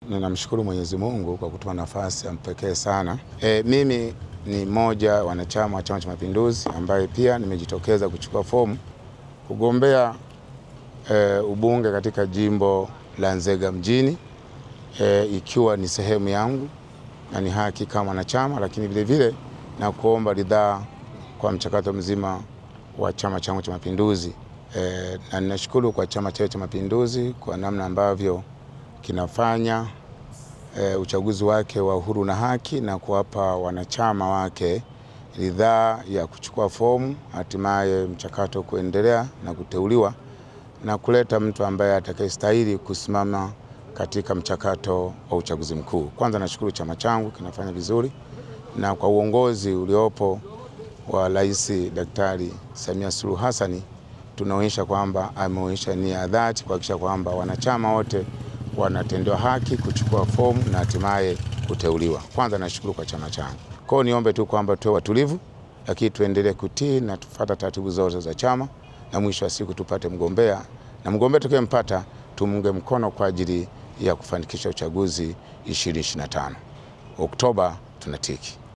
Ninamshukuru Mwenyezi Mungu kwa kutupa nafasi ya pekee sana. Mimi ni mmoja wanachama wa Chama cha Mapinduzi ambaye pia nimejitokeza kuchukua fomu kugombea ubunge katika jimbo la Nzega mjini, ikiwa ni sehemu yangu na ni haki kama wanachama, lakini vile vile na kuomba ridhaa kwa mchakato mzima wa chama changu cha Mapinduzi. Na ninashukuru kwa chama cha Mapinduzi kwa namna ambavyo kinafanya uchaguzi wake wa uhuru na haki na kuwapa wanachama wake ridhaa ya kuchukua fomu, hatimaye mchakato kuendelea na kuteuliwa na kuleta mtu ambaye atakayestahili kusimama katika mchakato wa uchaguzi mkuu. Kwanza nashukuru chama changu kinafanya vizuri, na kwa uongozi uliopo wa Rais Daktari Samia Suluhu Hassan tunaonyesha kwamba ameonyesha nia ya dhati kuhakikisha kwamba wanachama wote wanatendewa haki kuchukua fomu na hatimaye kuteuliwa. Kwanza nashukuru kwa chama changu. Kwa hiyo niombe tu kwamba tuwe watulivu, lakini tuendelee kutii na tufuata taratibu zote za chama, na mwisho wa siku tupate mgombea, na mgombea tukempata tumunge mkono kwa ajili ya kufanikisha uchaguzi 2025. Oktoba tunatiki.